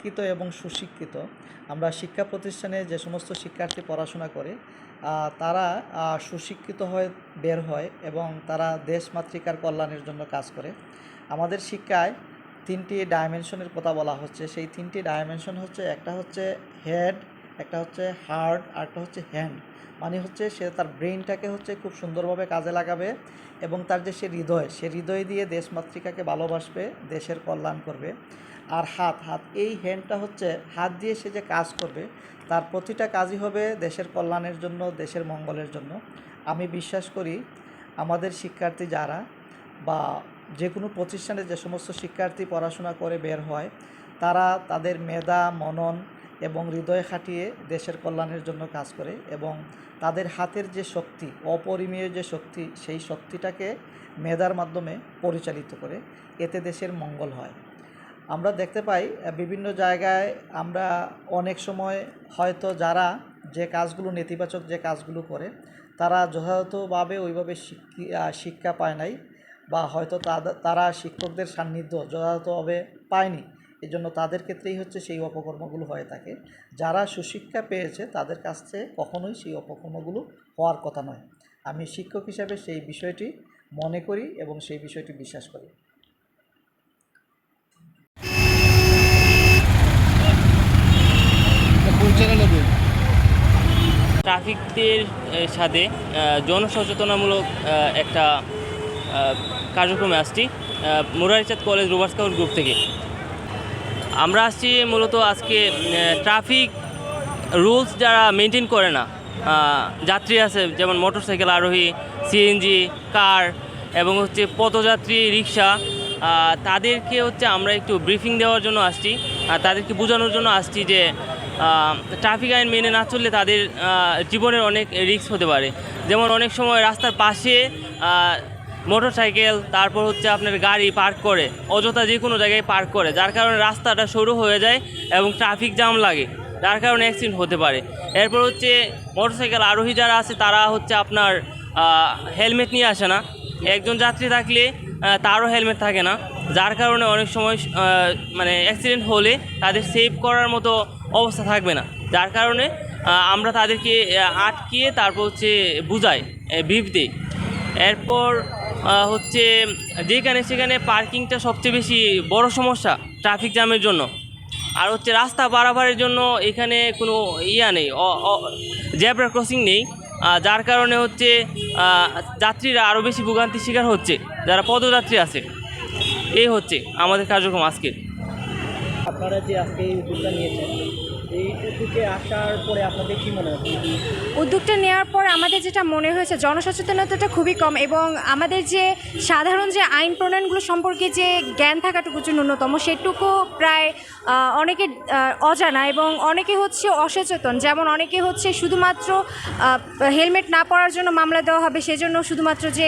শিক্ষিত এবং সুশিক্ষিত আমরা শিক্ষা প্রতিষ্ঠানে যে সমস্ত শিক্ষার্থী পড়াশোনা করে তারা সুশিক্ষিত হয়ে বের হয় এবং তারা দেশ মাতৃকার কল্যাণের জন্য কাজ করে। আমাদের শিক্ষায় 3টি ডাইমেনশনের কথা বলা হচ্ছে। সেই 3টি ডাইমেনশন হচ্ছে, একটা হচ্ছে হেড, একটা হচ্ছে হার্ট, আর একটা হচ্ছে হ্যান্ড। মানে হচ্ছে সে তার ব্রেইনটাকে হচ্ছে খুব সুন্দরভাবে কাজে লাগাবে এবং তার যে সে হৃদয় দিয়ে দেশ মাতৃকাকে ভালোবাসবে, দেশের কল্যাণ করবে। আর হাত এই হ্যান্ডটা হচ্ছে হাত দিয়ে সে যে কাজ করবে, তার প্রতিটা কাজই হবে দেশের কল্যাণের জন্য, দেশের মঙ্গলের জন্য। আমি বিশ্বাস করি আমাদের শিক্ষার্থী যারা বা যে কোনো প্রতিষ্ঠানে যে সমস্ত শিক্ষার্থী পড়াশোনা করে বের হয়, তারা তাদের মেধা, মনন এবং হৃদয় খাটিয়ে দেশের কল্যাণের জন্য কাজ করে এবং তাদের হাতের যে শক্তি, অপরিমেয় যে শক্তি, সেই শক্তিটাকে মেধার মাধ্যমে পরিচালিত করে। এতে দেশের মঙ্গল হয়। আমরা দেখতে পাই বিভিন্ন জায়গায় আমরা অনেক সময় হয়তো যারা যে কাজগুলো নেতিবাচক যে কাজগুলো করে তারা যথাযথভাবে ওইভাবে শিক্ষা পায় নাই বা হয়তো তারা শিক্ষকদের সান্নিধ্য যথাযথভাবে পায়নি। এই জন্য তাদের ক্ষেত্রেই হচ্ছে সেই অপকর্মগুলো হয়ে থাকে। যারা সুশিক্ষা পেয়েছে তাদের কাছে কখনোই সেই অপকর্মগুলো হওয়ার কথা নয়। আমি শিক্ষক হিসাবে সেই বিষয়টি মনে করি এবং সেই বিষয়টি বিশ্বাস করি। ট্রাফিকদের সাথে জনসচেতনামূলক একটা কার্যক্রমে আসছি Murarichand college rover scout group থেকে। আমরা আসছি মূলত আজকে ট্রাফিক রুলস যারা মেনটেন করে না, যাত্রী আছে যেমন মোটরসাইকেল আরোহী, সিএনজি, কার এবং হচ্ছে পথযাত্রী, রিক্সা, তাদেরকে হচ্ছে আমরা একটু ব্রিফিং দেওয়ার জন্য আসছি। তাদেরকে বোঝানোর জন্য আসছি যে ট্রাফিক আইন মেনে না চললে তাদের জীবনের অনেক রিস্ক হতে পারে। যেমন অনেক সময় রাস্তার পাশে মোটরসাইকেল, তারপর হচ্ছে আপনার গাড়ি পার্ক করে, অযথা যে কোনো জায়গায় পার্ক করে, যার কারণে রাস্তাটা সরু হয়ে যায় এবং ট্রাফিক জ্যাম লাগে, যার কারণে অ্যাক্সিডেন্ট হতে পারে। এরপর হচ্ছে মোটরসাইকেল আরোহী যারা আছে তারা হচ্ছে আপনার হেলমেট নিয়ে আসে না। একজন যাত্রী থাকলে তারও হেলমেট থাকে না, যার কারণে অনেক সময় মানে অ্যাক্সিডেন্ট হলে তাদের সেভ করার মতো অবস্থা থাকবে না, যার কারণে আমরা তাদেরকে আটকিয়ে তারপর হচ্ছে বুঝাই, ব্রিফ দিই। এরপর হচ্ছে যেখানে সেখানে পার্কিংটা সবচেয়ে বেশি বড় সমস্যা ট্রাফিক জ্যামের জন্য। আর হচ্ছে রাস্তা পারাপারের জন্য এখানে কোনো নেই, জেব্রা ক্রসিং নেই, যার কারণে হচ্ছে যাত্রীরা আরও বেশি ভোগান্তির শিকার হচ্ছে, যারা পদযাত্রী আছে। এই হচ্ছে আমাদের কার্যক্রম আজকে। আপনারা যে আজকে এই উদ্যোগটা নিয়েছেন, এই উদ্যোগে আসার পরে আপনাদের কী মনে হচ্ছে? উদ্যোগটা নেওয়ার পর আমাদের যেটা মনে হয়েছে, জনসচেতনতাটা খুবই কম এবং আমাদের যে সাধারণ যে আইন প্রণয়নগুলো সম্পর্কে যে জ্ঞান থাকাটুকু যে ন্যূনতম, সেটুকু প্রায় অনেকে অজানা এবং অনেকে হচ্ছে অসচেতন। যেমন অনেকে হচ্ছে শুধুমাত্র হেলমেট না পরার জন্য মামলা দেওয়া হবে, সেজন্য শুধুমাত্র যে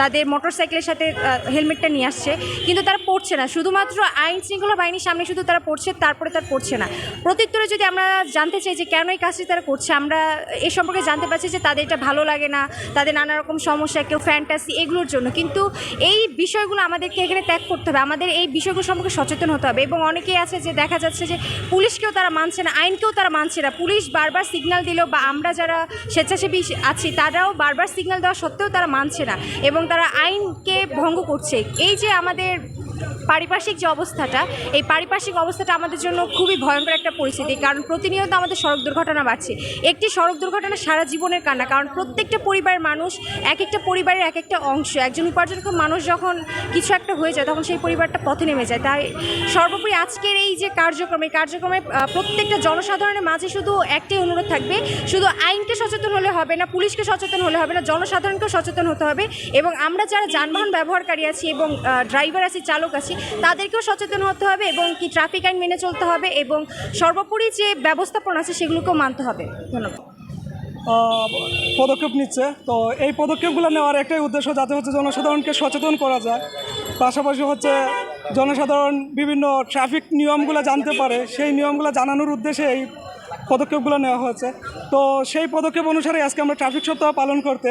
তাদের মোটরসাইকেলের সাথে হেলমেটটা নিয়ে আসছে, কিন্তু তারা পড়ছে না। শুধুমাত্র আইন শৃঙ্খলা বাহিনীর সামনে শুধু তারা পড়ছে, তারপরে তারা পড়ছে না। প্রত্যুত্তরে যদি আমরা জানতে চাই যে কেন এই কাজটি তারা করছে, আমরা এ সম্পর্কে জানতে পারছি যে তাদের এটা ভালো লাগে না, তাদের নানা রকম সমস্যা, কেউ ফ্যান্টাসি, এগুলোর জন্য। কিন্তু এই বিষয়গুলো আমাদেরকে এখানে ত্যাগ করতে হবে, আমাদের এই বিষয়গুলো সম্পর্কে সচেতন হতে হবে। এবং অনেকেই আছে যে দেখা যাচ্ছে যে পুলিশকেও তারা মানছে না, আইনকেও তারা মানছে না। পুলিশ বারবার সিগন্যাল দিলেও বা আমরা যারা স্বেচ্ছাসেবী আছি তারাও বারবার সিগন্যাল দেওয়া সত্ত্বেও তারা মানছে না এবং তারা আইনকে ভঙ্গ করছে। এই যে আমাদের পারিপার্শ্বিক যে অবস্থাটা, এই পারিপার্শ্বিক অবস্থাটা আমাদের জন্য খুবই ভয়ঙ্কর একটা পরিস্থিতি, কারণ প্রতিনিয়ত আমাদের সড়ক দুর্ঘটনা বাড়ছে। একটি সড়ক দুর্ঘটনা সারা জীবনের কান্না, কারণ প্রত্যেকটা পরিবারের মানুষ, এক একটা পরিবারের এক একটা অংশ। একজন উপার্জনক্ষম মানুষ যখন কিছু একটা হয়ে যায় তখন সেই পরিবারটা পথে নেমে যায়। তাই সর্বোপরি আজকের এই যে কার্যক্রমে প্রত্যেকটা জনসাধারণের মাঝে শুধু একটাই অনুরোধ থাকবে, শুধু আইনকে সচেতন হলে হবে না, পুলিশকে সচেতন হলে হবে না, জনসাধারণকেও সচেতন হতে হবে। এবং আমরা যারা যানবাহন ব্যবহারকারী আছি এবং ড্রাইভার আছি, চালক আছি, তাদেরকেও সচেতন হতে হবে এবং কি ট্রাফিক আইন মেনে চলতে হবে এবং সর্বোপরি যে ব্যবস্থাপনা আছে সেগুলোকেও মানতে হবে। ধন্যবাদ। পদক্ষেপ নিচ্ছে, তো এই পদক্ষেপগুলো নেওয়ার একটাই উদ্দেশ্য, যাতে হচ্ছে জনসাধারণকে সচেতন করা যায়। পাশাপাশি হচ্ছে জনসাধারণ বিভিন্ন ট্রাফিক নিয়মগুলো জানতে পারে, সেই নিয়মগুলো জানানোর উদ্দেশ্যে এই পদক্ষেপগুলো নেওয়া হয়েছে। তো সেই পদক্ষেপ অনুসারে আজকে আমরা ট্রাফিক সপ্তাহ পালন করতে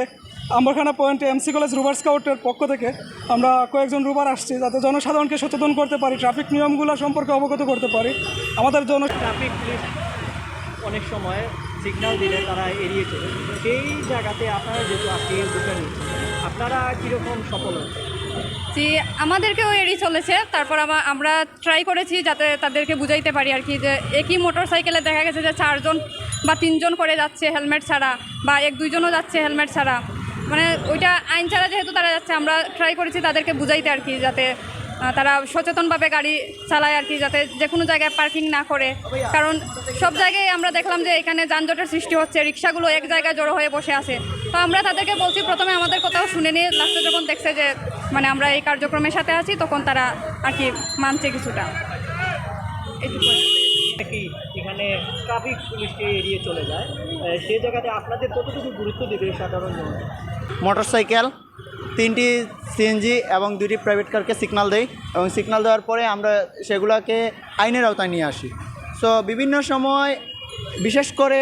আম্বরখানা পয়েন্টে এমসি কলেজ রুবার স্কাউটের পক্ষ থেকে আমরা কয়েকজন রুবার আসছি যাতে জনসাধারণকে সচেতন করতে পারি, ট্রাফিক নিয়মগুলো সম্পর্কে অবগত করতে পারি। আমাদের ট্রাফিক পুলিশ অনেক সময় সিগন্যাল দিলে তারা এড়িয়ে চলে, সেই জায়গাতে আপনারা যেহেতু আজকে এই উদ্যোগটা নিচ্ছেন, আপনারা কীরকম সফল হয়েছে? জি, আমাদেরকেও এড়িয়ে চলেছে। তারপর আমরা ট্রাই করেছি যাতে তাদেরকে বুঝাইতে পারি আর কি, যে একই মোটর সাইকেলে দেখা গেছে যে 4 জন বা 3 জন করে যাচ্ছে হেলমেট ছাড়া, বা 1-2 জনও যাচ্ছে হেলমেট ছাড়া, মানে ওইটা আইন ছাড়া যেহেতু তারা যাচ্ছে, আমরা ট্রাই করেছি তাদেরকে বুঝাইতে আর কি, যাতে তারা সচেতনভাবে গাড়ি চালায় আর কি, যাতে যে কোনো জায়গায় পার্কিং না করে। কারণ সব জায়গায় আমরা দেখলাম যে এখানে যানজটের সৃষ্টি হচ্ছে, রিক্সাগুলো এক জায়গায় জড়ো হয়ে বসে আছে। তো আমরা তাদেরকে বলছি, প্রথমে আমাদের কথাও শুনে নিয়ে লাস্টে যখন দেখছে যে মানে আমরা এই কার্যক্রমের সাথে আছি, তখন তারা আর কি মানছে কিছুটা। এইটুকু কি এখানে ট্রাফিক পুলিশকে এড়িয়ে চলে যায়, সেই জায়গাতে আপনাদের কতটুকু গুরুত্ব দেবে সাধারণ জনতা? মোটরসাইকেল 3টি সিএনজি এবং 2টি প্রাইভেট কারকে সিগন্যাল দেই, এবং সিগন্যাল দেওয়ার পরে আমরা সেগুলোকে আইনের আওতায় নিয়ে আসি। সো বিভিন্ন সময়, বিশেষ করে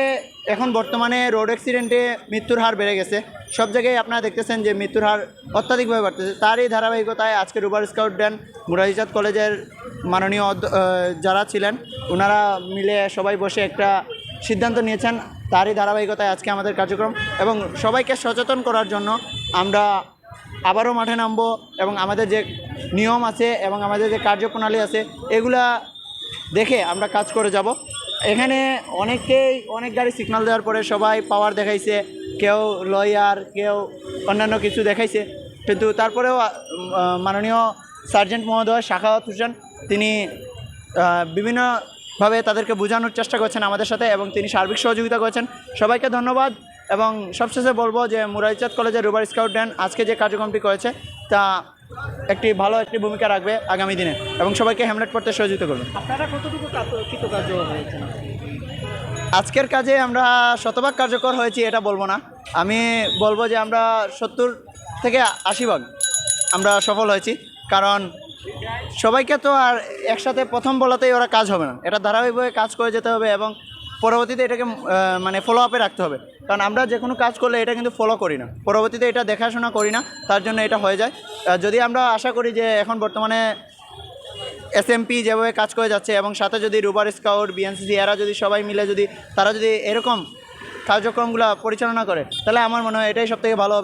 এখন বর্তমানে রোড অ্যাক্সিডেন্টে মৃত্যুর হার বেড়ে গেছে। সব জায়গায় আপনারা দেখতেছেন যে মৃত্যুর হার অত্যাধিকভাবে বাড়তেছে। তারই ধারাবাহিকতায় আজকে রুবার স্কাউট ড্যান মুরারিচাঁদ কলেজের মাননীয় যারা ছিলেন, ওনারা মিলে সবাই বসে একটা সিদ্ধান্ত নিয়েছেন। তারই ধারাবাহিকতায় আজকে আমাদের কার্যক্রম, এবং সবাইকে সচেতন করার জন্য আমরা আবারও মাঠে নামবো, এবং আমাদের যে নিয়ম আছে এবং আমাদের যে কার্যপ্রণালী আছে এগুলা দেখে আমরা কাজ করে যাব। এখানে অনেক গাড়ি সিগন্যাল দেওয়ার পরে সবাই পাওয়ার দেখাইছে, কেউ লয়ার, কেউ অন্যান্য কিছু দেখাইছে, কিন্তু তারপরেও মাননীয় সার্জেন্ট মহোদয় শাখাওয়াত হোসেন তিনি বিভিন্নভাবে তাদেরকে বোঝানোর চেষ্টা করছেন আমাদের সাথে, এবং তিনি সার্বিক সহযোগিতা করেছেন। সবাইকে ধন্যবাদ। এবং সবশেষে বলবো যে মুরারিচাঁদ কলেজের রুবার স্কাউট ড্যান আজকে যে কার্যক্রমটি করেছে তা ভালো একটি ভূমিকা রাখবে আগামী দিনে, এবং সবাইকে হেলমেট পরতে সহযোগিতা করবে। আপনারা কতটুকু কৃতকার্য হয়েছেন? আজকের কাজে আমরা শতভাগ কার্যকর হয়েছি এটা বলবো না, আমি বলবো যে আমরা 70 থেকে 80 ভাগ আমরা সফল হয়েছি। কারণ সবাইকে তো আর একসাথে প্রথম বলাতেই ওরা কাজ হবে না, এটা ধারাবাহিকভাবে কাজ করে যেতে হবে, এবং পরবর্তীতে এটাকে মানে ফলো আপে রাখতে হবে। কারণ আমরা যে কোনো কাজ করলে এটা কিন্তু ফলো করি না, পরবর্তীতে এটা দেখাশোনা করি না, তার জন্য এটা হয়ে যায়। যদি আমরা আশা করি যে এখন বর্তমানে এসএমপি যেভাবে কাজ করে যাচ্ছে, এবং সাথে যদি রুবার স্কাউট, বিএনসিসি এরা যদি সবাই মিলে তারা যদি এরকম কার্যক্রমগুলো পরিচালনা করে, তাহলে আমার মনে হয় এটাই সবথেকে ভালো হবে।